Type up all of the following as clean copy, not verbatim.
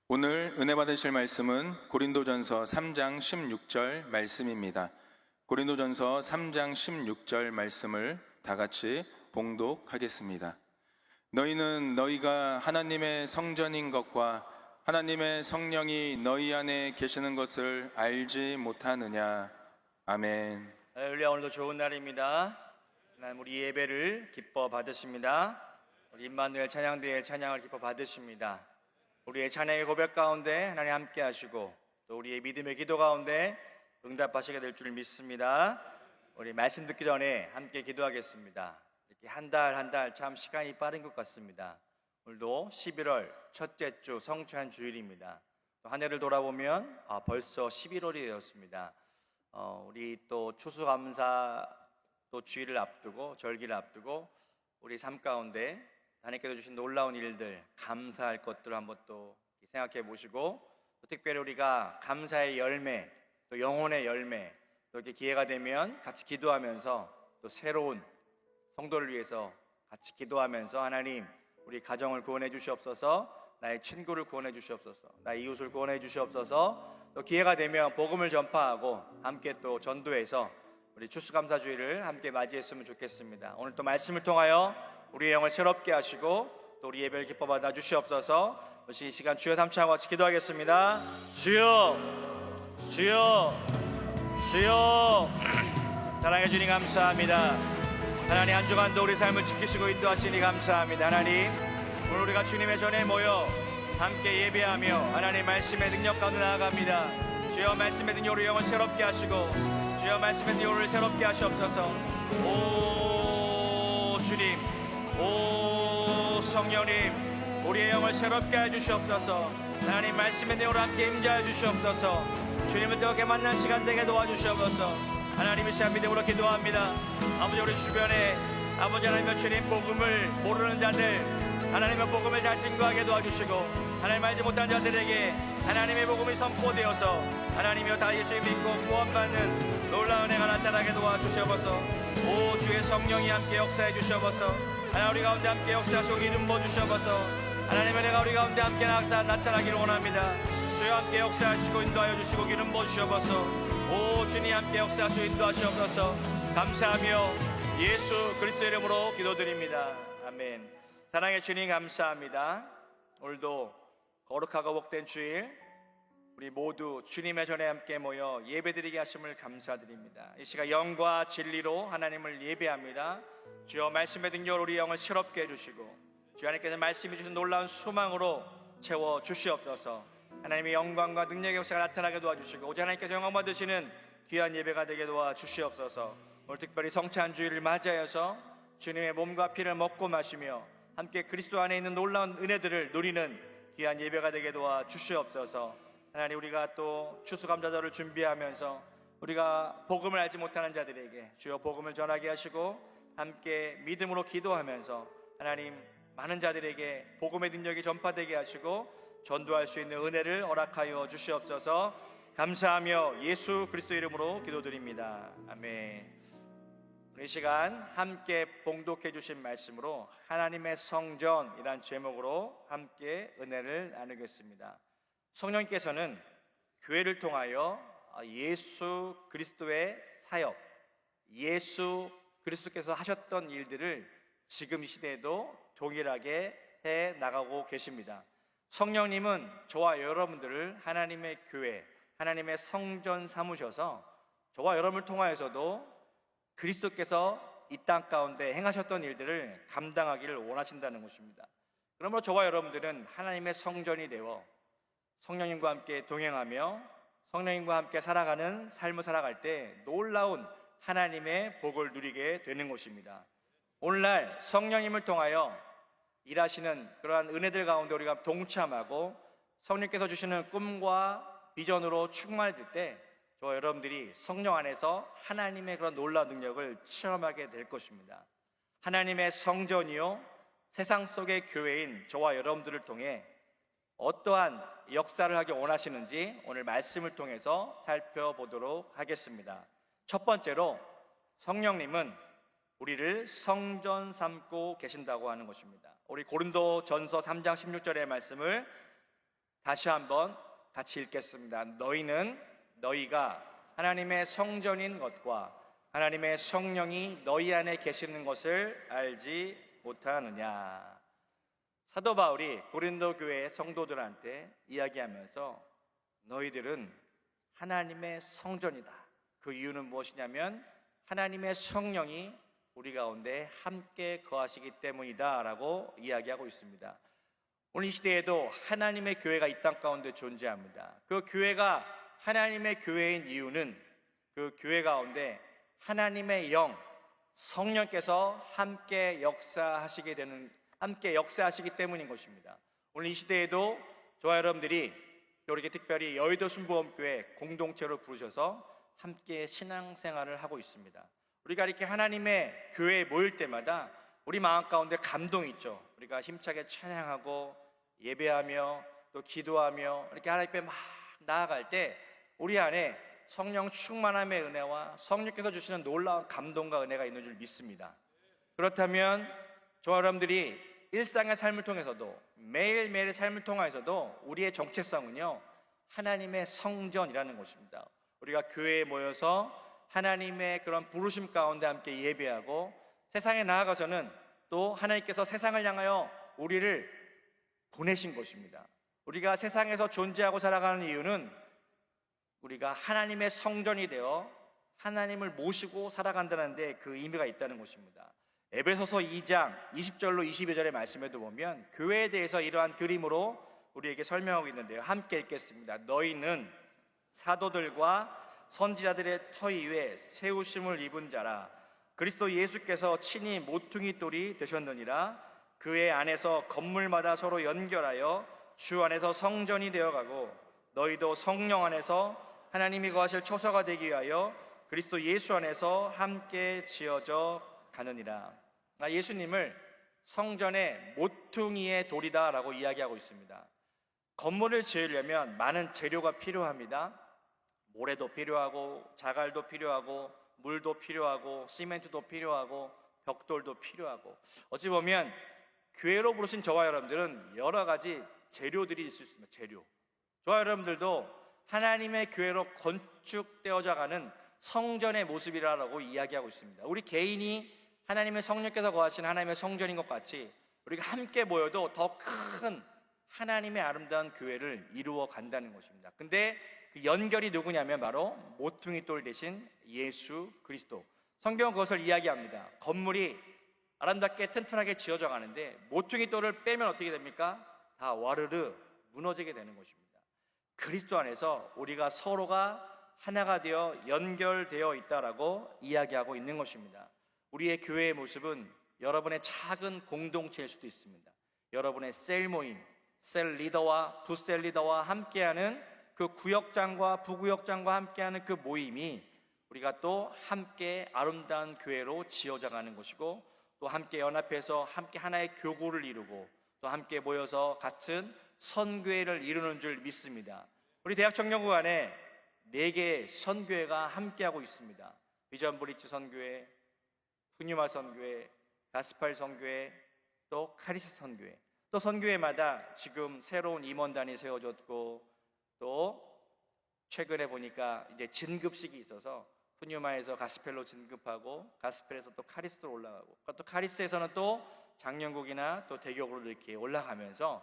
오늘 은혜 받으실 말씀은 고린도전서 3장 16절 말씀입니다. 고린도전서 3장 16절 말씀을 다 같이 봉독하겠습니다. 너희는 너희가 하나님의 성전인 것과 하나님의 성령이 너희 안에 계시는 것을 알지 못하느냐. 아멘. 할렐루야. 오늘도 좋은 날입니다. 하나님 우리 예배를 기뻐 받으십니다. 우리 임마누엘 찬양대의 찬양을 기뻐 받으십니다. 우리의 찬양의 고백 가운데 하나님 함께 하시고 또 우리의 믿음의 기도 가운데 응답하시게 될 줄 믿습니다. 우리 말씀 듣기 전에 함께 기도하겠습니다. 이렇게 한 달 참 시간이 빠른 것 같습니다. 오늘도 11월 첫째 주 성찬 주일입니다. 또 한 해를 돌아보면 벌써 11월이 되었습니다. 우리 또 추수감사 또 주일을 앞두고 절기를 앞두고 우리 삶 가운데 하나님께서 주신 놀라운 일들, 감사할 것들을 한번 또 생각해 보시고 또 특별히 우리가 감사의 열매, 또 영혼의 열매, 또 이렇게 기회가 되면 같이 기도하면서 또 새로운 성도를 위해서 같이 기도하면서 하나님 우리 가정을 구원해 주시옵소서, 나의 친구를 구원해 주시옵소서, 나의 이웃을 구원해 주시옵소서. 또 기회가 되면 복음을 전파하고 함께 또 전도해서 우리 추수감사주의를 함께 맞이했으면 좋겠습니다. 오늘 또 말씀을 통하여 우리의 영을 새롭게 하시고 또 우리 예배를 기뻐 받아 주시옵소서. 이 시간 주여 삼창하고 같이 기도하겠습니다. 주여, 주여, 주여. 사랑해 주님 감사합니다. 하나님 한 주간도 우리 삶을 지키시고 인도하시니 감사합니다. 하나님 오늘 우리가 주님의 전에 모여 함께 예배하며 하나님 말씀의 능력 가운데 나아갑니다. 주여 말씀의 능력으로 우리 영을 새롭게 하시고 주여 말씀의 능력을 새롭게 하시옵소서. 오 주님, 오 성령님, 우리의 영을 새롭게 해주시옵소서. 하나님 말씀의 내용으로 함께 임재해 주시옵소서. 주님을 뜨겁게 만난 시간 되게 도와주시옵소서. 하나님의 시한 믿음으로 기도합니다. 아버지 우리 주변에 아버지 하나님의 주님 복음을 모르는 자들 하나님의 복음을 잘 증거하게 도와주시고 하나님 알지 못한 자들에게 하나님의 복음이 선포되어서 하나님이여 다 예수 믿고 구원받는 놀라운 은혜가 나타나게 도와주시옵소서. 오 주의 성령이 함께 역사해 주시옵소서. 하나님 우리 가운데 함께 역사하시고 이름 부어주시옵소서. 하나님의 은혜가 우리 가운데 함께 나타나기를 원합니다. 주여 함께 역사하시고 인도하여 주시고 이름 부어주시옵소서. 오 주님 함께 역사하시고 인도하시옵소서. 감사하며 예수 그리스도 이름으로 기도드립니다. 아멘. 사랑의 주님 감사합니다. 오늘도 거룩하고 복된 주일 우리 모두 주님의 전에 함께 모여 예배드리게 하심을 감사드립니다. 이 시간 영과 진리로 하나님을 예배합니다. 주여 말씀의 능력으로 우리 영을 새롭게 해주시고 주 하나님께서 말씀해 주신 놀라운 소망으로 채워 주시옵소서. 하나님의 영광과 능력의 역사가 나타나게 도와주시고 오직 하나님께서 영광 받으시는 귀한 예배가 되게 도와주시옵소서. 오늘 특별히 성찬주의를 맞이하여서 주님의 몸과 피를 먹고 마시며 함께 그리스도 안에 있는 놀라운 은혜들을 누리는 귀한 예배가 되게 도와주시옵소서. 하나님 우리가 또 추수감사절을 준비하면서 우리가 복음을 알지 못하는 자들에게 주여 복음을 전하게 하시고 함께 믿음으로 기도하면서 하나님 많은 자들에게 복음의 능력이 전파되게 하시고 전도할 수 있는 은혜를 허락하여 주시옵소서. 감사하며 예수 그리스도 이름으로 기도드립니다. 아멘. 이 시간 함께 봉독해 주신 말씀으로 하나님의 성전이란 제목으로 함께 은혜를 나누겠습니다. 성령님께서는 교회를 통하여 예수 그리스도의 사역, 예수 그리스도께서 하셨던 일들을 지금 이 시대에도 동일하게 해 나가고 계십니다. 성령님은 저와 여러분들을 하나님의 교회, 하나님의 성전 삼으셔서 저와 여러분을 통하여서도 그리스도께서 이 땅 가운데 행하셨던 일들을 감당하기를 원하신다는 것입니다. 그러므로 저와 여러분들은 하나님의 성전이 되어 성령님과 함께 동행하며 성령님과 함께 살아가는 삶을 살아갈 때 놀라운 하나님의 복을 누리게 되는 것입니다. 오늘날 성령님을 통하여 일하시는 그러한 은혜들 가운데 우리가 동참하고 성령께서 주시는 꿈과 비전으로 충만해질 때 저와 여러분들이 성령 안에서 하나님의 그런 놀라운 능력을 체험하게 될 것입니다. 하나님의 성전이요 세상 속의 교회인 저와 여러분들을 통해 어떠한 역사를 하기 원하시는지 오늘 말씀을 통해서 살펴보도록 하겠습니다. 첫 번째로 성령님은 우리를 성전 삼고 계신다고 하는 것입니다. 우리 고린도전서 3장 16절의 말씀을 다시 한번 같이 읽겠습니다. 너희가 하나님의 성전인 것과 하나님의 성령이 너희 안에 계시는 것을 알지 못하느냐. 사도 바울이 고린도 교회 성도들한테 이야기하면서 너희들은 하나님의 성전이다. 그 이유는 무엇이냐면 하나님의 성령이 우리 가운데 함께 거하시기 때문이다 라고 이야기하고 있습니다. 오늘 이 시대에도 하나님의 교회가 이 땅 가운데 존재합니다. 그 교회가 하나님의 교회인 이유는 그 교회 가운데 하나님의 영, 성령께서 함께 역사하시기 때문인 것입니다. 오늘 이 시대에도 저와 여러분들이 우리에게 특별히 여의도 순복음교회 공동체로 부르셔서 함께 신앙생활을 하고 있습니다. 우리가 이렇게 하나님의 교회에 모일 때마다 우리 마음 가운데 감동이 있죠. 우리가 힘차게 찬양하고 예배하며 또 기도하며 이렇게 하나님께 막 나아갈 때 우리 안에 성령 충만함의 은혜와 성령께서 주시는 놀라운 감동과 은혜가 있는 줄 믿습니다. 그렇다면 저와 여러분들이 일상의 삶을 통해서도 매일매일의 삶을 통해서도 우리의 정체성은요 하나님의 성전이라는 것입니다. 우리가 교회에 모여서 하나님의 그런 부르심 가운데 함께 예배하고 세상에 나아가서는 또 하나님께서 세상을 향하여 우리를 보내신 것입니다. 우리가 세상에서 존재하고 살아가는 이유는 우리가 하나님의 성전이 되어 하나님을 모시고 살아간다는 데 그 의미가 있다는 것입니다. 에베소서 2장 20절로 22절의 말씀에도 보면 교회에 대해서 이러한 그림으로 우리에게 설명하고 있는데요. 함께 읽겠습니다. 너희는 사도들과 선지자들의 터 위에 세우심을 입은 자라. 그리스도 예수께서 친히 모퉁이 돌이 되셨느니라. 그의 안에서 건물마다 서로 연결하여 주 안에서 성전이 되어가고 너희도 성령 안에서 하나님이 거하실 초소가 되기 위하여 그리스도 예수 안에서 함께 지어져 가느니라. 예수님을 성전의 모퉁이의 돌이다 라고 이야기하고 있습니다. 건물을 지으려면 많은 재료가 필요합니다. 모래도 필요하고 자갈도 필요하고 물도 필요하고 시멘트도 필요하고 벽돌도 필요하고, 어찌 보면 교회로 부르신 저와 여러분들은 여러 가지 재료들이 있을 수 있습니다. 재료. 저와 여러분들도 하나님의 교회로 건축되어져 가는 성전의 모습이라고 이야기하고 있습니다. 우리 개인이 하나님의 성령께서 거하신 하나님의 성전인 것 같이 우리가 함께 모여도 더 큰 하나님의 아름다운 교회를 이루어 간다는 것입니다. 근데 그 연결이 누구냐면 바로 모퉁이 돌 대신 예수 그리스도. 성경은 그것을 이야기합니다. 건물이 아름답게 튼튼하게 지어져 가는데 모퉁이 돌을 빼면 어떻게 됩니까? 다 와르르 무너지게 되는 것입니다. 그리스도 안에서 우리가 서로가 하나가 되어 연결되어 있다라고 이야기하고 있는 것입니다. 우리의 교회의 모습은 여러분의 작은 공동체일 수도 있습니다. 여러분의 셀 모임, 셀 리더와 부셀 리더와 함께하는 그 구역장과 부구역장과 함께하는 그 모임이 우리가 또 함께 아름다운 교회로 지어져 가는 것이고, 또 함께 연합해서 함께 하나의 교구를 이루고 또 함께 모여서 같은 선교회를 이루는 줄 믿습니다. 우리 대학청년부 안에 4개의 선교회가 함께하고 있습니다. 비전 브릿지 선교회, 푸뉴마 선교회, 가스팔 선교회, 또 카리스 선교회. 또 선교회마다 지금 새로운 임원단이 세워졌고, 또 최근에 보니까 이제 진급식이 있어서 푸뉴마에서 가스펠로 진급하고 가스펠에서 또 카리스로 올라가고 또 카리스에서는 또 장년국이나 또 대교구로 이렇게 올라가면서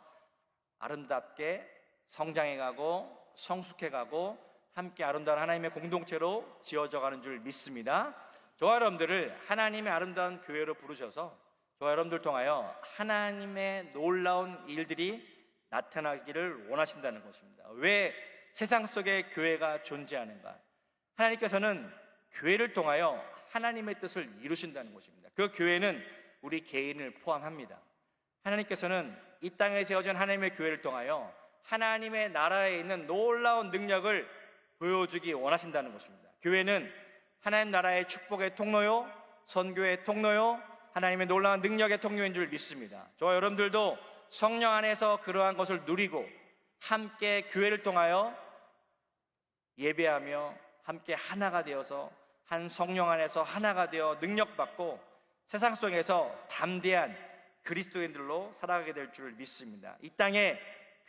아름답게 성장해가고 성숙해가고 함께 아름다운 하나님의 공동체로 지어져 가는 줄 믿습니다. 저와 여러분들을 하나님의 아름다운 교회로 부르셔서 저와 여러분들 통하여 하나님의 놀라운 일들이 나타나기를 원하신다는 것입니다. 왜 세상 속에 교회가 존재하는가? 하나님께서는 교회를 통하여 하나님의 뜻을 이루신다는 것입니다. 그 교회는 우리 개인을 포함합니다. 하나님께서는 이 땅에 세워진 하나님의 교회를 통하여 하나님의 나라에 있는 놀라운 능력을 보여주기 원하신다는 것입니다. 교회는 하나님 나라의 축복의 통로요, 선교의 통로요, 하나님의 놀라운 능력의 통로인 줄 믿습니다. 저와 여러분들도 성령 안에서 그러한 것을 누리고 함께 교회를 통하여 예배하며 함께 하나가 되어서 한 성령 안에서 하나가 되어 능력받고 세상 속에서 담대한 그리스도인들로 살아가게 될 줄 믿습니다. 이 땅에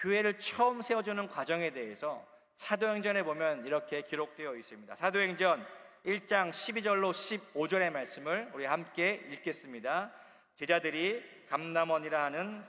교회를 처음 세워주는 과정에 대해서 사도행전에 보면 이렇게 기록되어 있습니다. 사도행전 1장 12절로 15절의 말씀을 우리 함께 읽겠습니다. 제자들이 감람원이라 하는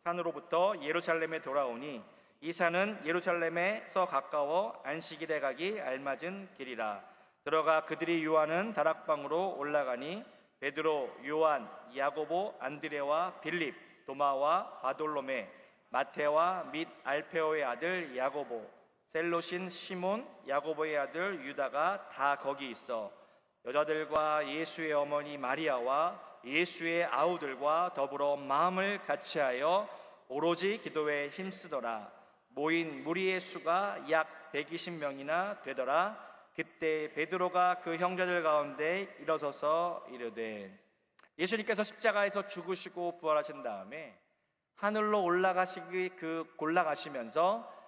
산으로부터 예루살렘에 돌아오니 이 산은 예루살렘에서 가까워 안식일에 가기 알맞은 길이라. 들어가 그들이 유하는 다락방으로 올라가니 베드로, 요한, 야고보, 안드레와 빌립, 도마와 바돌로메, 마테와 및 알페오의 아들 야고보, 셀로신 시몬, 야고보의 아들 유다가 다 거기 있어 여자들과 예수의 어머니 마리아와 예수의 아우들과 더불어 마음을 같이하여 오로지 기도에 힘쓰더라. 모인 무리의 수가 약 120명이나 되더라. 그때 베드로가 그 형제들 가운데 일어서서 이르되, 예수님께서 십자가에서 죽으시고 부활하신 다음에 하늘로 올라가시면서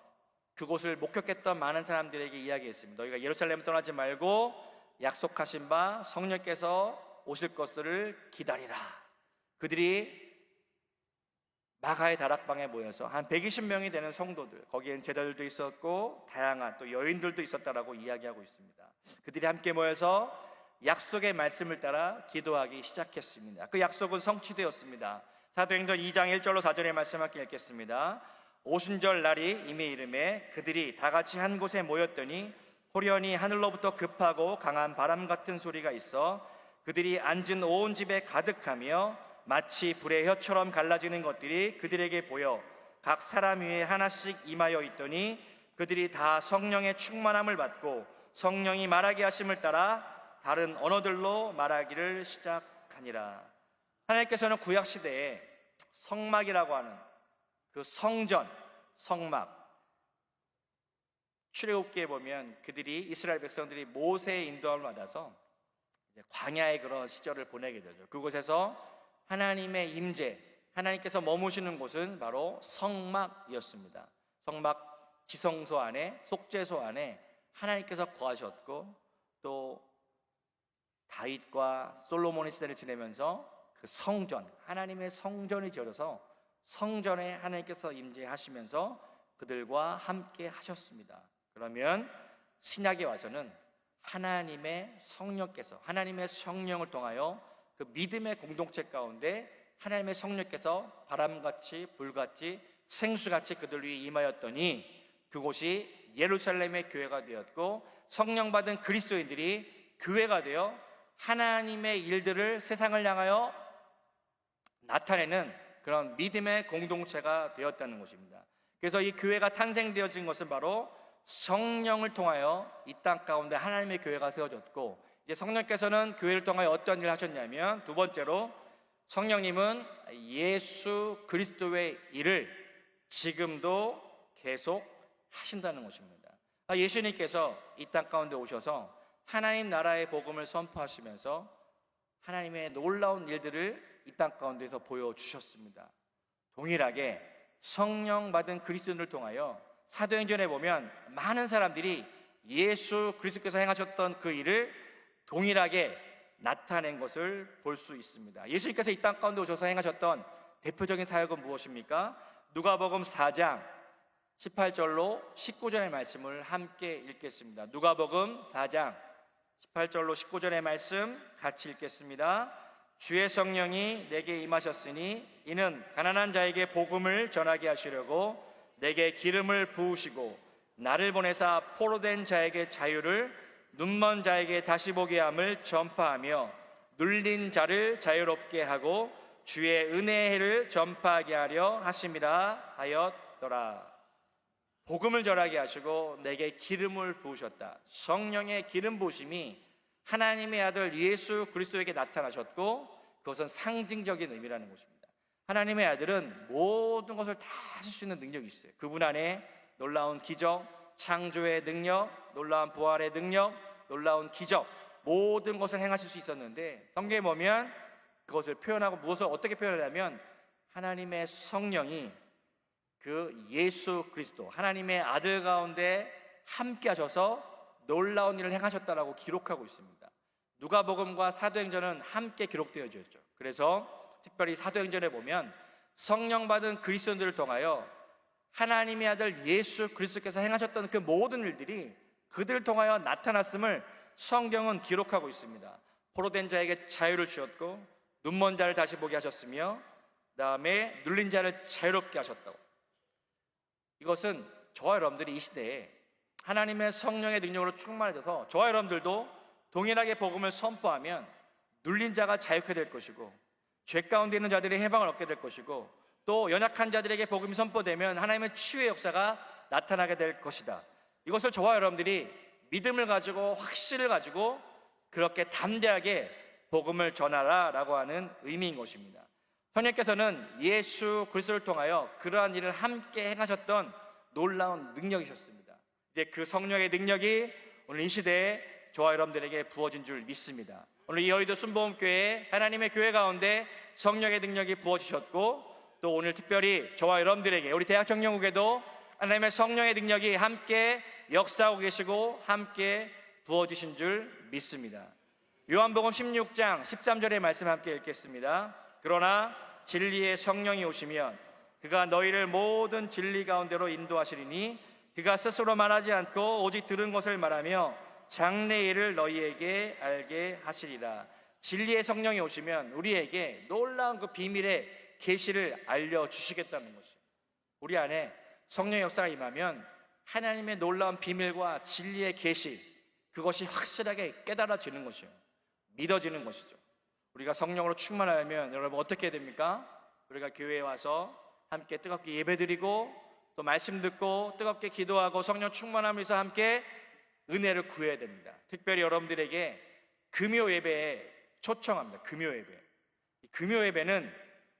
그곳을 목격했던 많은 사람들에게 이야기했습니다. 너희가 예루살렘을 떠나지 말고 약속하신 바 성령께서 오실 것을 기다리라. 그들이 마가의 다락방에 모여서 한 120명이 되는 성도들, 거기엔 제자들도 있었고 다양한 또 여인들도 있었다라고 이야기하고 있습니다. 그들이 함께 모여서 약속의 말씀을 따라 기도하기 시작했습니다. 그 약속은 성취되었습니다. 사도행전 2장 1절로 4절의 말씀 함께 읽겠습니다. 오순절 날이 이미 이름에 그들이 다 같이 한 곳에 모였더니 호련히 하늘로부터 급하고 강한 바람 같은 소리가 있어 그들이 앉은 온 집에 가득하며 마치 불의 혀처럼 갈라지는 것들이 그들에게 보여 각 사람 위에 하나씩 임하여 있더니 그들이 다 성령의 충만함을 받고 성령이 말하게 하심을 따라 다른 언어들로 말하기를 시작하니라. 하나님께서는 구약시대에 성막이라고 하는 그 성전, 성막, 출애굽기에 보면 그들이 이스라엘 백성들이 모세의 인도함을 받아서 광야의 그런 시절을 보내게 되죠. 그곳에서 하나님의 임재, 하나님께서 머무시는 곳은 바로 성막이었습니다. 성막 지성소 안에, 속죄소 안에 하나님께서 거하셨고 또 다윗과 솔로몬의 시대를 지내면서 그 성전, 하나님의 성전이 지어져서 성전에 하나님께서 임재하시면서 그들과 함께 하셨습니다. 그러면 신약에 와서는 하나님의 성령께서, 하나님의 성령을 통하여 그 믿음의 공동체 가운데 하나님의 성령께서 바람같이 불같이 생수같이 그들 위에 임하였더니 그곳이 예루살렘의 교회가 되었고 성령 받은 그리스도인들이 교회가 되어 하나님의 일들을 세상을 향하여 나타내는 그런 믿음의 공동체가 되었다는 것입니다. 그래서 이 교회가 탄생되어진 것은 바로 성령을 통하여 이 땅 가운데 하나님의 교회가 세워졌고, 이제 성령께서는 교회를 통하여 어떤 일을 하셨냐면, 두 번째로 성령님은 예수 그리스도의 일을 지금도 계속 하신다는 것입니다. 예수님께서 이 땅 가운데 오셔서 하나님 나라의 복음을 선포하시면서 하나님의 놀라운 일들을 이 땅 가운데서 보여주셨습니다. 동일하게 성령 받은 그리스도인을 통하여 사도행전에 보면 많은 사람들이 예수 그리스도께서 행하셨던 그 일을 동일하게 나타낸 것을 볼 수 있습니다. 예수님께서 이 땅 가운데 오셔서 행하셨던 대표적인 사역은 무엇입니까? 누가복음 4장 18절로 19절의 말씀을 함께 읽겠습니다. 누가복음 4장 18절로 19절의 말씀 같이 읽겠습니다. 주의 성령이 내게 임하셨으니 이는 가난한 자에게 복음을 전하게 하시려고 내게 기름을 부으시고 나를 보내사 포로된 자에게 자유를, 눈먼 자에게 다시 보게 함을 전파하며 눌린 자를 자유롭게 하고 주의 은혜의 해를 전파하게 하려 하심이라 하였더라. 복음을 전하게 하시고 내게 기름을 부으셨다. 성령의 기름 부으심이 하나님의 아들 예수 그리스도에게 나타나셨고, 그것은 상징적인 의미라는 것입니다. 하나님의 아들은 모든 것을 다 하실 수 있는 능력이 있어요. 그분 안에 놀라운 기적, 창조의 능력, 놀라운 부활의 능력, 놀라운 기적, 모든 것을 행하실 수 있었는데, 성경에 보면 그것을 표현하고 무엇을 어떻게 표현하냐면 하나님의 성령이 그 예수 그리스도 하나님의 아들 가운데 함께 하셔서 놀라운 일을 행하셨다라고 기록하고 있습니다. 누가복음과 사도행전은 함께 기록되어져 있죠. 그래서 특별히 사도행전에 보면 성령 받은 그리스도인들을 통하여 하나님의 아들 예수 그리스도께서 행하셨던 그 모든 일들이 그들을 통하여 나타났음을 성경은 기록하고 있습니다. 포로된 자에게 자유를 주셨고, 눈먼 자를 다시 보게 하셨으며, 그 다음에 눌린 자를 자유롭게 하셨다고. 이것은 저와 여러분들이 이 시대에 하나님의 성령의 능력으로 충만해져서 저와 여러분들도 동일하게 복음을 선포하면 눌린 자가 자유케 될 것이고, 죄 가운데 있는 자들이 해방을 얻게 될 것이고, 또 연약한 자들에게 복음이 선포되면 하나님의 치유의 역사가 나타나게 될 것이다. 이것을 저와 여러분들이 믿음을 가지고, 확신을 가지고 그렇게 담대하게 복음을 전하라라고 하는 의미인 것입니다. 성령께서는 예수 그리스도를 통하여 그러한 일을 함께 행하셨던 놀라운 능력이셨습니다. 이제 그 성령의 능력이 오늘 이 시대에 저와 여러분들에게 부어진 줄 믿습니다. 오늘 이 여의도 순복음교회 하나님의 교회 가운데 성령의 능력이 부어지셨고, 또 오늘 특별히 저와 여러분들에게, 우리 대학청년국에도 하나님의 성령의 능력이 함께 역사하고 계시고 함께 부어지신 줄 믿습니다. 요한복음 16장 13절의 말씀 함께 읽겠습니다. 그러나 진리의 성령이 오시면 그가 너희를 모든 진리 가운데로 인도하시리니 그가 스스로 말하지 않고 오직 들은 것을 말하며 장래 일을 너희에게 알게 하시리라. 진리의 성령이 오시면 우리에게 놀라운 그 비밀의 계시를 알려주시겠다는 것이에요. 우리 안에 성령의 역사가 임하면 하나님의 놀라운 비밀과 진리의 계시, 그것이 확실하게 깨달아지는 것이에요. 믿어지는 것이죠. 우리가 성령으로 충만하면 여러분 어떻게 됩니까? 우리가 교회에 와서 함께 뜨겁게 예배드리고, 또 말씀 듣고 뜨겁게 기도하고 성령 충만하면서 함께 은혜를 구해야 됩니다. 특별히 여러분들에게 금요 예배에 초청합니다. 금요 예배. 이 금요 예배는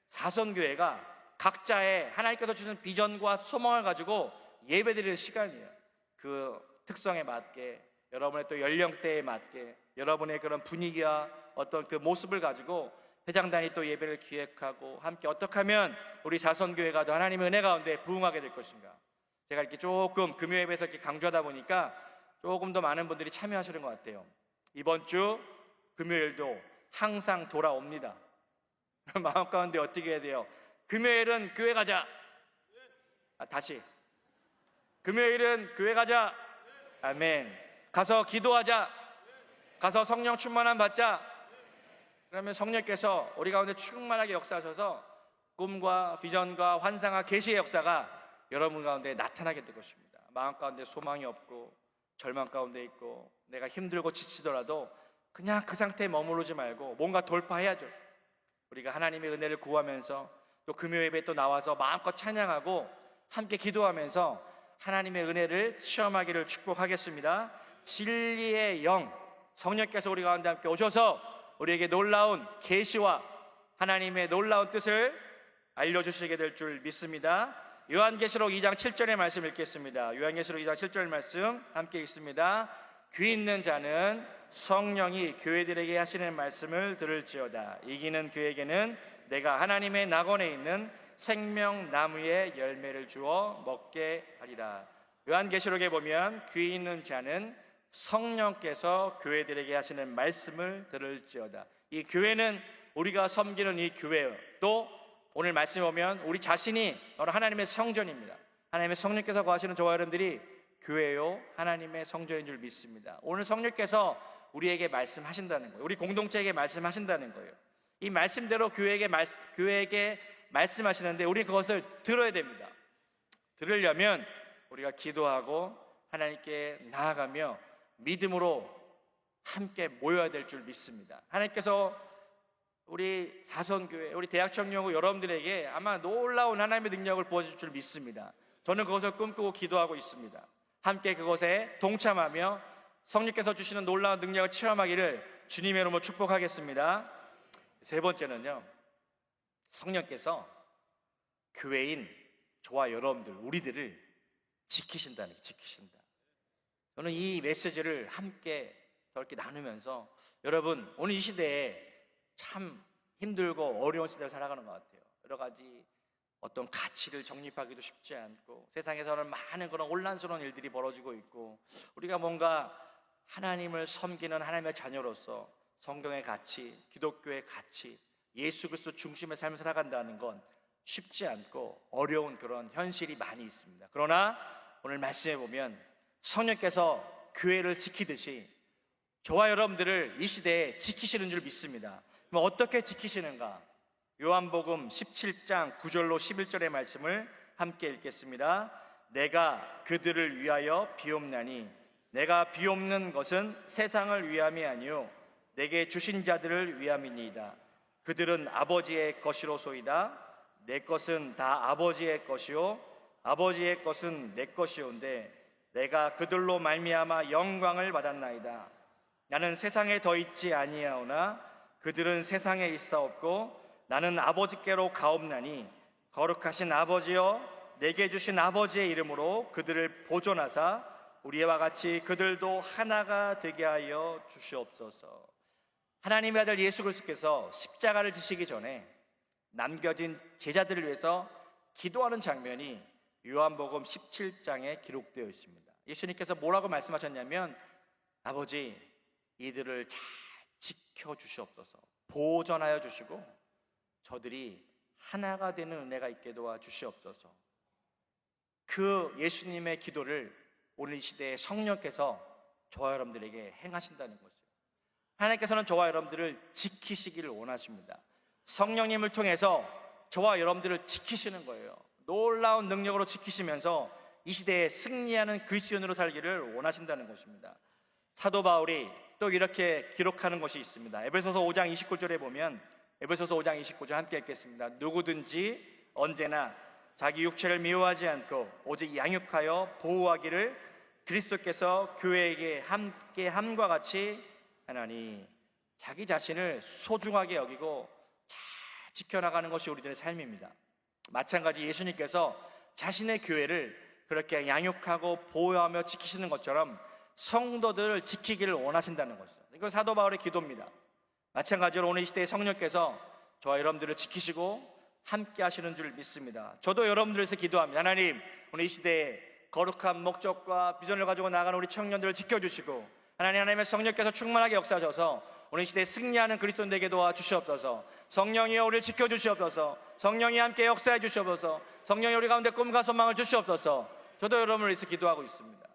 사선교회가 각자의 하나님께서 주신 비전과 소망을 가지고 예배드리는 시간이에요. 그 특성에 맞게, 여러분의 또 연령대에 맞게, 여러분의 그런 분위기와 어떤 그 모습을 가지고 회장단이 또 예배를 기획하고 함께 어떻게 하면 우리 사선교회가 더 하나님의 은혜 가운데 부응하게 될 것인가. 제가 이렇게 조금 금요 예배에서 이렇게 강조하다 보니까 조금 더 많은 분들이 참여하시는 것 같아요. 이번 주 금요일도 항상 돌아옵니다. 마음 가운데 어떻게 해야 돼요? 금요일은 교회 가자. 다시. 금요일은 교회 가자. 아멘. 가서 기도하자. 가서 성령 충만함 받자. 그러면 성령께서 우리 가운데 충만하게 역사하셔서 꿈과 비전과 환상과 계시의 역사가 여러분 가운데 나타나게 될 것입니다. 마음 가운데 소망이 없고 절망 가운데 있고 내가 힘들고 지치더라도 그냥 그 상태에 머무르지 말고 뭔가 돌파해야죠. 우리가 하나님의 은혜를 구하면서 또 금요 예배에 또 나와서 마음껏 찬양하고 함께 기도하면서 하나님의 은혜를 체험하기를 축복하겠습니다. 진리의 영, 성령께서 우리 가운데 함께 오셔서 우리에게 놀라운 계시와 하나님의 놀라운 뜻을 알려주시게 될 줄 믿습니다. 요한계시록 2장 7절의 말씀 읽겠습니다. 요한계시록 2장 7절 말씀 함께 읽습니다. 귀 있는 자는 성령이 교회들에게 하시는 말씀을 들을지어다. 이기는 그에게는 내가 하나님의 낙원에 있는 생명나무의 열매를 주어 먹게 하리라. 요한계시록에 보면 귀 있는 자는 성령께서 교회들에게 하시는 말씀을 들을지어다. 이 교회는 우리가 섬기는 이 교회요, 또 오늘 말씀에 보면 우리 자신이 바로 하나님의 성전입니다. 하나님의 성령께서 거하시는 저와 여러분들이 교회요 하나님의 성전인 줄 믿습니다. 오늘 성령께서 우리에게 말씀하신다는 거예요. 우리 공동체에게 말씀하신다는 거예요. 이 말씀대로 교회에게 말씀하시는데 우리 그것을 들어야 됩니다. 들으려면 우리가 기도하고 하나님께 나아가며 믿음으로 함께 모여야 될 줄 믿습니다. 하나님께서 우리 사선교회, 우리 대학청년부 여러분들에게 아마 놀라운 하나님의 능력을 부어줄 줄 믿습니다. 저는 그것을 꿈꾸고 기도하고 있습니다. 함께 그것에 동참하며 성령께서 주시는 놀라운 능력을 체험하기를 주님의 이름으로 축복하겠습니다. 세 번째는요, 성령께서 교회인 저와 여러분들, 우리들을 지키신다는 게 지키신다. 저는 이 메시지를 함께 저렇게 나누면서 여러분, 오늘 이 시대에 참 힘들고 어려운 시대를 살아가는 것 같아요. 여러 가지 어떤 가치를 정립하기도 쉽지 않고 세상에서는 많은 그런 혼란스러운 일들이 벌어지고 있고 우리가 뭔가 하나님을 섬기는 하나님의 자녀로서 성경의 가치, 기독교의 가치, 예수 그리스도 중심의 삶을 살아간다는 건 쉽지 않고 어려운 그런 현실이 많이 있습니다. 그러나 오늘 말씀해 보면 성령께서 교회를 지키듯이 저와 여러분들을 이 시대에 지키시는 줄 믿습니다. 그럼 어떻게 지키시는가? 요한복음 17장 9절로 11절의 말씀을 함께 읽겠습니다. 내가 그들을 위하여 비옵나니 내가 비옵는 것은 세상을 위함이 아니요 내게 주신 자들을 위함이니이다. 그들은 아버지의 것이로소이다. 내 것은 다 아버지의 것이요 아버지의 것은 내 것이온데 내가 그들로 말미암아 영광을 받았나이다. 나는 세상에 더 있지 아니하오나 그들은 세상에 있사옵고 나는 아버지께로 가옵나니 거룩하신 아버지여 내게 주신 아버지의 이름으로 그들을 보존하사 우리와 같이 그들도 하나가 되게 하여 주시옵소서. 하나님의 아들 예수 그리스도께서 십자가를 지시기 전에 남겨진 제자들을 위해서 기도하는 장면이 요한복음 17장에 기록되어 있습니다. 예수님께서 뭐라고 말씀하셨냐면 아버지 이들을 잘 지켜주시옵소서, 보존하여 주시고 저들이 하나가 되는 은혜가 있게 도와주시옵소서. 그 예수님의 기도를 오늘 이 시대에 성령께서 저와 여러분들에게 행하신다는 것이에요. 하나님께서는 저와 여러분들을 지키시기를 원하십니다. 성령님을 통해서 저와 여러분들을 지키시는 거예요. 놀라운 능력으로 지키시면서 이 시대에 승리하는 그리스도인으로 살기를 원하신다는 것입니다. 사도 바울이 또 이렇게 기록하는 것이 있습니다. 에베소서 5장 29절에 보면 에베소서 5장 29절 함께 읽겠습니다. 누구든지 언제나 자기 육체를 미워하지 않고 오직 양육하여 보호하기를 그리스도께서 교회에게 함께 함과 같이 하나니. 자기 자신을 소중하게 여기고 잘 지켜나가는 것이 우리들의 삶입니다. 마찬가지 예수님께서 자신의 교회를 그렇게 양육하고 보호하며 지키시는 것처럼 성도들을 지키기를 원하신다는 것이죠. 이건 사도 바울의 기도입니다. 마찬가지로 오늘 이 시대의 성령께서 저와 여러분들을 지키시고 함께 하시는 줄 믿습니다. 저도 여러분들을 위해서 기도합니다. 하나님, 오늘 이 시대에 거룩한 목적과 비전을 가지고 나가는 우리 청년들을 지켜주시고 하나님의 성령께서 충만하게 역사하셔서 오늘 이 시대에 승리하는 그리스도인에게 도와주시옵소서. 성령이여 우리를 지켜주시옵소서. 성령이 함께 역사해 주시옵소서. 성령이 우리 가운데 꿈과 소망을 주시옵소서. 저도 여러분을 위해서 기도하고 있습니다.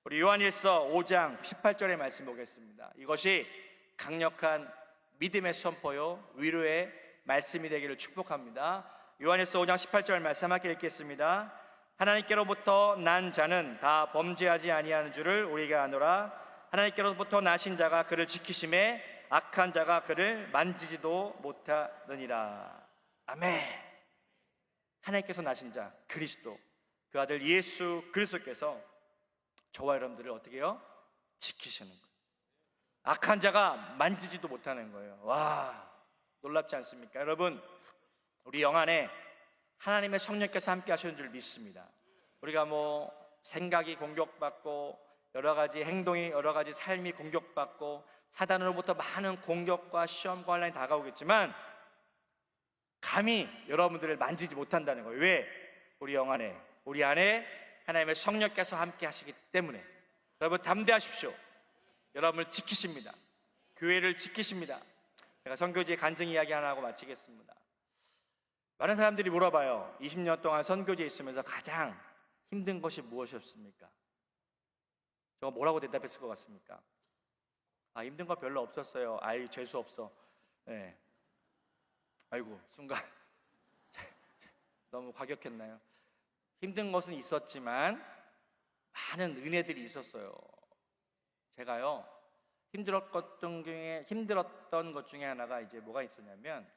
우리 요한일서 5장 18절의 말씀 보겠습니다. 이것이 강력한 믿음의 선포요 위로의 말씀이 되기를 축복합니다. 요한일서 5장 18절 말씀 함께 읽겠습니다. 하나님께로부터 난 자는 다 범죄하지 아니하는 줄을 우리가 아노라. 하나님께로부터 나신 자가 그를 지키심에 악한 자가 그를 만지지도 못하느니라. 아멘. 하나님께서 나신 자 그리스도, 그 아들 예수 그리스도께서 저와 여러분들을 어떻게 해요? 지키시는 거예요. 악한 자가 만지지도 못하는 거예요. 와, 놀랍지 않습니까? 여러분, 우리 영안에 하나님의 성령께서 함께 하시는 줄 믿습니다. 우리가 생각이 공격받고 여러 가지 행동이, 여러 가지 삶이 공격받고 사단으로부터 많은 공격과 시험과 환난이 다가오겠지만 감히 여러분들을 만지지 못한다는 거예요. 왜? 우리 영안에, 우리 안에 하나님의 성령께서 함께 하시기 때문에. 여러분 담대하십시오. 여러분을 지키십니다. 교회를 지키십니다. 제가 선교지의 간증 이야기 하나 하고 마치겠습니다. 많은 사람들이 물어봐요. 20년 동안 선교지에 있으면서 가장 힘든 것이 무엇이었습니까? 제가 뭐라고 대답했을 것 같습니까? 힘든 거 별로 없었어요. 재수 없어. 네. 아이고, 순간 너무 과격했나요? 힘든 것은 있었지만 많은 은혜들이 있었어요. 제가요 힘들었던 것 중에 하나가 이제 뭐가 있었냐면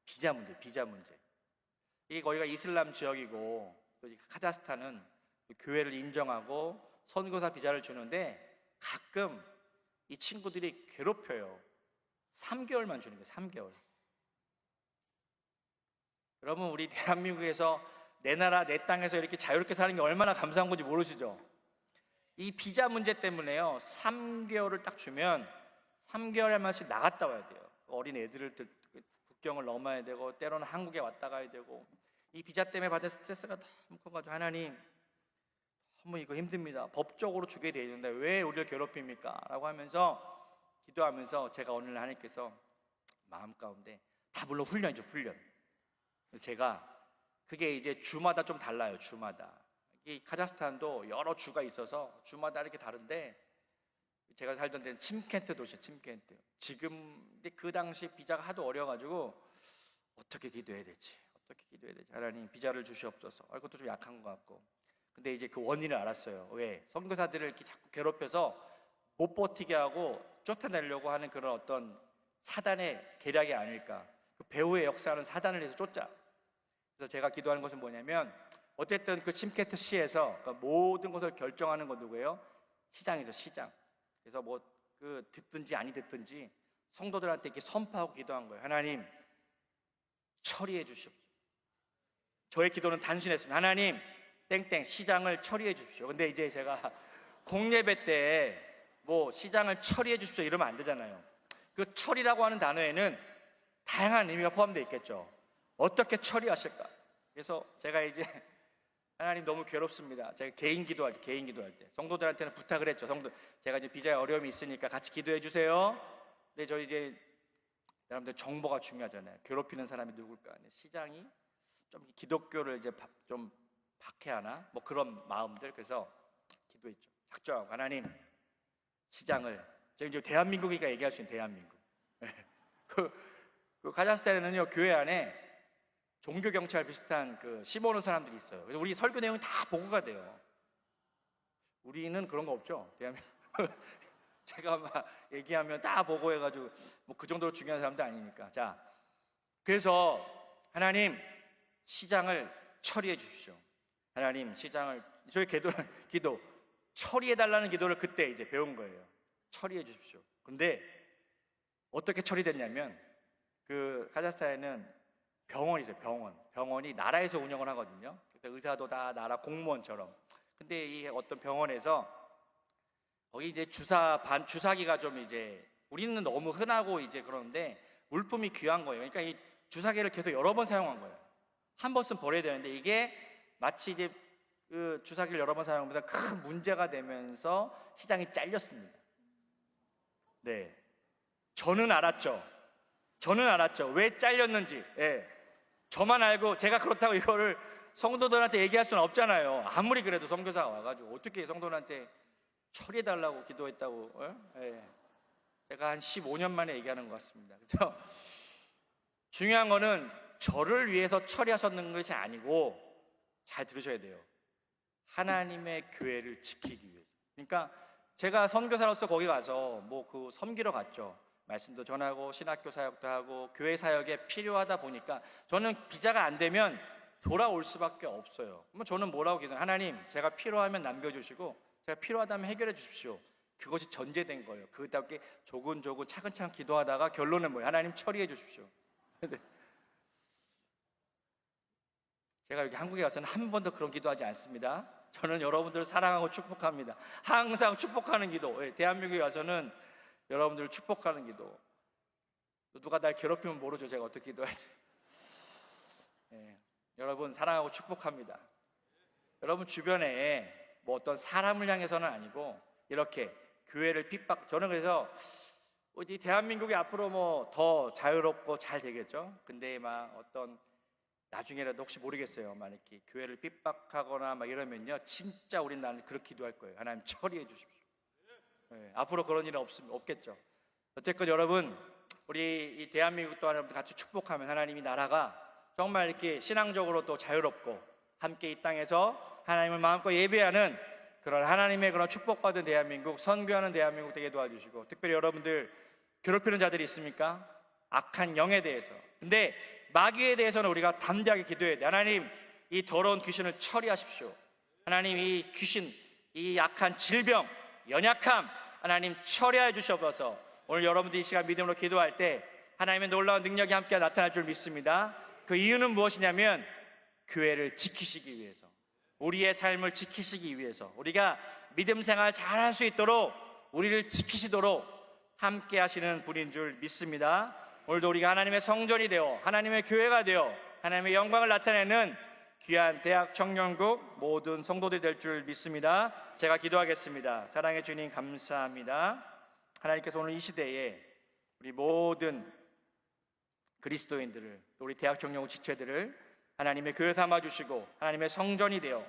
비자 문제. 이게 거기가 이슬람 지역이고 또 카자흐스탄은 교회를 인정하고 선교사 비자를 주는데 가끔 이 친구들이 괴롭혀요. 3개월만 주는 거예요. 3개월. 여러분, 우리 대한민국에서 내 나라 내 땅에서 이렇게 자유롭게 사는 게 얼마나 감사한 건지 모르시죠? 이 비자 문제 때문에요 3개월을 딱 주면 3개월에 한 번씩 나갔다 와야 돼요. 어린 애들을 국경을 넘어야 되고 때로는 한국에 왔다 가야 되고 이 비자 때문에 받은 스트레스가 너무 커가지고 하나님 너무 이거 힘듭니다. 법적으로 주게 돼 있는데 왜 우리를 괴롭힙니까? 라고 하면서 기도하면서 제가 오늘 하나님께서 마음 가운데 다 물론 훈련이죠. 훈련. 제가 그게 이제 주마다 좀 달라요. 주마다. 이 카자흐스탄도 여러 주가 있어서 주마다 이렇게 다른데, 제가 살던 데는 침켄트 도시, 침켄트. 지금 근데 그 당시 비자가 하도 어려가지고 어떻게 기도해야 되지? 어떻게 기도해야 되지? 하나님 비자를 주시옵소서. 그것도 좀 약한 것 같고. 근데 이제 그 원인을 알았어요. 왜? 선교사들을 이렇게 자꾸 괴롭혀서 못 버티게 하고 쫓아내려고 하는 그런 어떤 사단의 계략이 아닐까. 그 배후의 역사는 사단을 해서 쫓자. 그래서 제가 기도하는 것은 뭐냐면, 어쨌든 그 침케트 시에서 그러니까 모든 것을 결정하는 건 누구예요? 시장이죠, 시장. 그래서 뭐 그 듣든지 아니 듣든지 성도들한테 이렇게 선포하고 기도한 거예요. 하나님 처리해 주십시오. 저의 기도는 단순했습니다. 하나님 땡땡 시장을 처리해 주십시오. 근데 이제 제가 공예배 때 뭐 시장을 처리해 주십시오 이러면 안 되잖아요. 그 처리라고 하는 단어에는 다양한 의미가 포함되어 있겠죠. 어떻게 처리하실까? 그래서 제가 이제 하나님 너무 괴롭습니다. 제가 개인 기도할 때 성도들한테는 부탁을 했죠. 제가 이제 비자에 어려움이 있으니까 같이 기도해 주세요. 근데 저 이제 여러분들 정보가 중요하잖아요. 괴롭히는 사람이 누굴까? 시장이 좀 기독교를 이제 좀 박해하나? 뭐 그런 마음들. 그래서 기도했죠. 작정하고 하나님 시장을, 제가 이제 대한민국이니까 얘기할 수 있는 대한민국. 그 카자흐스탄에는요 교회 안에 종교 경찰 비슷한 그 심어놓은 사람들이 있어요. 그래서 우리 설교 내용이 다 보고가 돼요. 우리는 그런 거 없죠. 대한민국. 제가 막 얘기하면 다 보고해가지고 뭐 그 정도로 중요한 사람도 아니니까. 자, 그래서 하나님 시장을 처리해 주십시오. 하나님 시장을, 저희 기도 처리해달라는 기도를 그때 이제 배운 거예요. 처리해 주십시오. 근데 어떻게 처리됐냐면, 그 카자흐스탄에는 병원이 있어요. 병원이 나라에서 운영을 하거든요. 의사도 다 나라 공무원처럼. 근데 이 어떤 병원에서 거기 이제 주사기가 좀 이제 우리는 너무 흔하고 이제 그러는데 물품이 귀한 거예요. 그러니까 이 주사기를 계속 여러 번 사용한 거예요. 한 번 쓰면 버려야 되는데 이게 마치 이제 그 주사기를 여러 번 사용하면서 큰 문제가 되면서 시장이 잘렸습니다. 네, 저는 알았죠. 왜 잘렸는지. 예. 저만 알고 제가 그렇다고 이거를 성도들한테 얘기할 수는 없잖아요. 아무리 그래도 선교사가 와가지고 어떻게 성도들한테 처리해달라고 기도했다고. 예. 제가 한 15년 만에 얘기하는 것 같습니다. 그렇죠? 중요한 거는 저를 위해서 처리하셨는 것이 아니고, 잘 들으셔야 돼요, 하나님의 교회를 지키기 위해서. 그러니까 제가 선교사로서 거기 가서 뭐 그 섬기러 갔죠. 말씀도 전하고 신학교 사역도 하고 교회 사역에 필요하다 보니까 저는 비자가 안 되면 돌아올 수밖에 없어요. 그러면 저는 뭐라고 기도해요? 하나님 제가 필요하면 남겨주시고 제가 필요하다면 해결해 주십시오. 그것이 전제된 거예요. 그다음에 조근조근 차근차근 기도하다가 결론은 뭐예요? 하나님 처리해 주십시오. 근데 제가 여기 한국에 가서는 한 번도 그런 기도하지 않습니다. 저는 여러분들을 사랑하고 축복합니다. 항상 축복하는 기도. 대한민국에 가서는 여러분들을 축복하는 기도. 누가 날 괴롭히면 모르죠. 제가 어떻게 기도할지. 여러분 사랑하고 축복합니다. 여러분 주변에 뭐 어떤 사람을 향해서는 아니고 이렇게 교회를 저는 그래서 이 대한민국이 앞으로 뭐 더 자유롭고 잘 되겠죠. 근데 막 어떤 나중에라도 혹시 모르겠어요. 만약에 교회를 핍박하거나 막 이러면요, 진짜 우린 나는 그렇게 기도할 거예요. 하나님 처리해 주십시오. 앞으로 그런 일은 없겠죠. 어쨌건 여러분, 우리 이 대한민국 또한 여러분 같이 축복하면 하나님이 나라가 정말 이렇게 신앙적으로 또 자유롭고 함께 이 땅에서 하나님을 마음껏 예배하는 그런 하나님의 그런 축복받은 대한민국, 선교하는 대한민국 되게 도와주시고, 특별히 여러분들 괴롭히는 자들이 있습니까? 악한 영에 대해서. 근데 마귀에 대해서는 우리가 담대하게 기도해야 돼. 하나님 이 더러운 귀신을 처리하십시오. 하나님 이 귀신, 이 약한 질병, 연약함 하나님 처리해 주셔서 오늘 여러분들이 이 시간 믿음으로 기도할 때 하나님의 놀라운 능력이 함께 나타날 줄 믿습니다. 그 이유는 무엇이냐면 교회를 지키시기 위해서, 우리의 삶을 지키시기 위해서, 우리가 믿음 생활 잘할 수 있도록 우리를 지키시도록 함께 하시는 분인 줄 믿습니다. 오늘도 우리가 하나님의 성전이 되어 하나님의 교회가 되어 하나님의 영광을 나타내는 귀한 대학 청년국 모든 성도들이 될 줄 믿습니다. 제가 기도하겠습니다. 사랑의 주님 감사합니다. 하나님께서 오늘 이 시대에 우리 모든 그리스도인들을, 또 우리 대학 청년국 지체들을 하나님의 교회 삼아주시고 하나님의 성전이 되어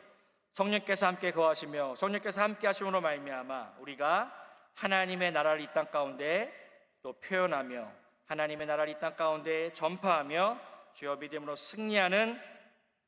성령께서 함께 거하시며 성령께서 함께 하심으로 말미암아 우리가 하나님의 나라를 이 땅 가운데 또 표현하며 하나님의 나라를 이 땅 가운데 전파하며 주여 믿음으로 승리하는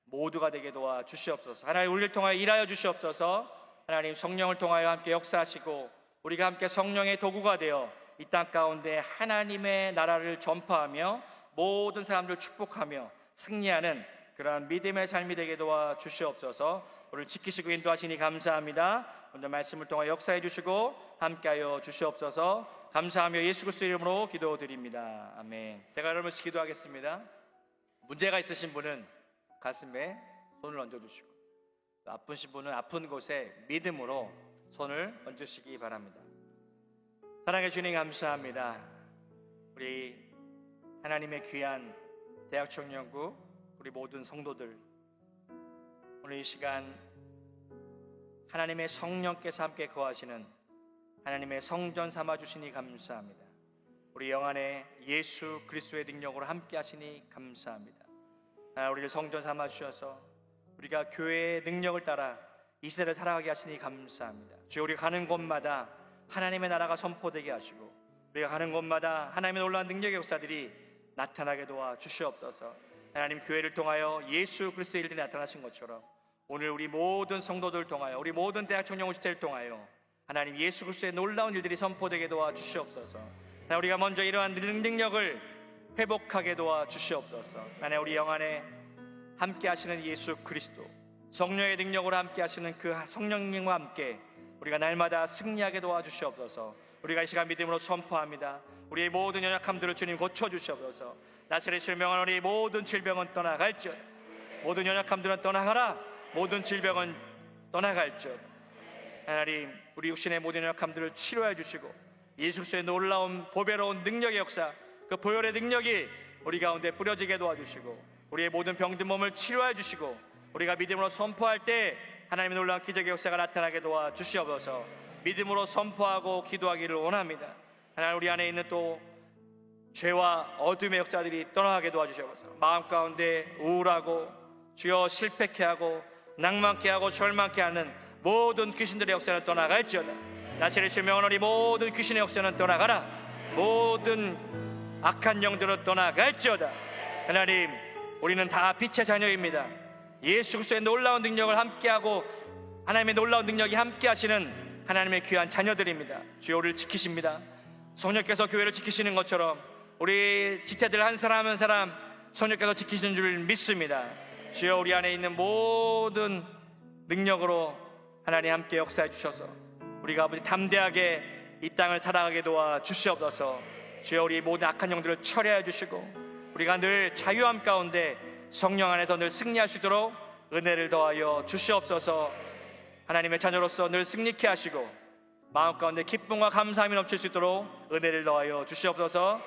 모두가 되게 도와 주시옵소서. 하나님 우리를 통하여 일하여 주시옵소서. 하나님 성령을 통하여 함께 역사하시고 우리가 함께 성령의 도구가 되어 이 땅 가운데 하나님의 나라를 전파하며 모든 사람들을 축복하며 승리하는 그러한 믿음의 삶이 되게 도와 주시옵소서. 오늘 지키시고 인도하시니 감사합니다. 오늘 말씀을 통하여 역사해 주시고 함께하여 주시옵소서. 감사하며 예수 그리스도 이름으로 기도드립니다. 아멘. 제가 여러분씩 기도하겠습니다. 문제가 있으신 분은 가슴에 손을 얹어주시고 아프신 분은 아픈 곳에 믿음으로 손을 얹으시기 바랍니다. 사랑해 주님 감사합니다. 우리 하나님의 귀한 대학청년부 우리 모든 성도들 오늘 이 시간 하나님의 성령께서 함께 거하시는 하나님의 성전 삼아주시니 감사합니다. 우리 영안에 예수 그리스도의 능력으로 함께 하시니 감사합니다. 우리를 성전 삼아주셔서 우리가 교회의 능력을 따라 이 시대를 살아가게 하시니 감사합니다. 주여 우리가 가는 곳마다 하나님의 나라가 선포되게 하시고 우리가 가는 곳마다 하나님의 놀라운 능력의 역사들이 나타나게 도와 주시옵소서. 하나님 교회를 통하여 예수 그리스도의 일들이 나타나신 것처럼 오늘 우리 모든 성도들을 통하여 우리 모든 대학 청년 시대를 통하여 하나님 예수 그리스도의 놀라운 일들이 선포되게 도와 주시옵소서. 하나님 우리가 먼저 이러한 능력을 회복하게 도와 주시옵소서. 하나님 우리 영안에 함께 하시는 예수 그리스도 성령의 능력으로 함께 하시는 그 성령님과 함께 우리가 날마다 승리하게 도와주시옵소서. 우리가 이 시간 믿음으로 선포합니다. 우리의 모든 연약함들을 주님 고쳐주시옵소서. 나사렛 질병은 우리 모든 질병은 떠나갈지어다. 모든 연약함들은 떠나가라. 모든 질병은 떠나갈지어다. 하나님 우리 육신의 모든 연약함들을 치료해 주시고 예수 그리스도의 놀라운 보배로운 능력의 역사 그 보혈의 능력이 우리 가운데 뿌려지게 도와주시고 우리의 모든 병든 몸을 치료해 주시고 우리가 믿음으로 선포할 때 하나님의 놀라운 기적의 역사가 나타나게 도와주시옵소서. 믿음으로 선포하고 기도하기를 원합니다. 하나님 우리 안에 있는 또 죄와 어둠의 역사들이 떠나게 도와주시옵소서. 마음 가운데 우울하고 주여 실패케 하고 낭만케 하고 절망케 하는 모든 귀신들의 역사는 떠나갈지어다. 나사렛 명언이 모든 귀신의 역사는 떠나가라. 모든 악한 영들은 떠나갈지어다. 하나님 우리는 다 빛의 자녀입니다. 예수 그리스도의 놀라운 능력을 함께하고 하나님의 놀라운 능력이 함께하시는 하나님의 귀한 자녀들입니다. 주여 우리를 지키십니다. 성령께서 교회를 지키시는 것처럼 우리 지체들 한 사람 한 사람 성령께서 지키시는 줄 믿습니다. 주여 우리 안에 있는 모든 능력으로 하나님 함께 역사해 주셔서 우리가 아버지 담대하게 이 땅을 살아가게 도와 주시옵소서. 주여 우리 모든 악한 영들을 철회해 주시고 우리가 늘 자유함 가운데 성령 안에서 늘 승리할 수 있도록 은혜를 더하여 주시옵소서. 하나님의 자녀로서 늘 승리케 하시고 마음 가운데 기쁨과 감사함이 넘칠 수 있도록 은혜를 더하여 주시옵소서.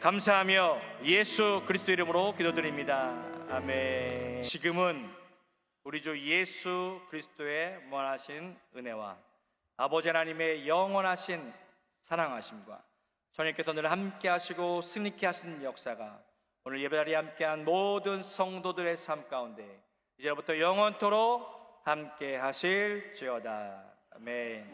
감사하며 예수 그리스도 이름으로 기도드립니다. 아멘. 지금은 우리 주 예수 그리스도의 무한하신 은혜와 아버지 하나님의 영원하신 사랑하심과 주님께서 늘 함께 하시고 승리케 하시는 역사가 오늘 예배자리에 함께한 모든 성도들의 삶 가운데 이제부터 영원토록 함께 하실지어다. 아멘.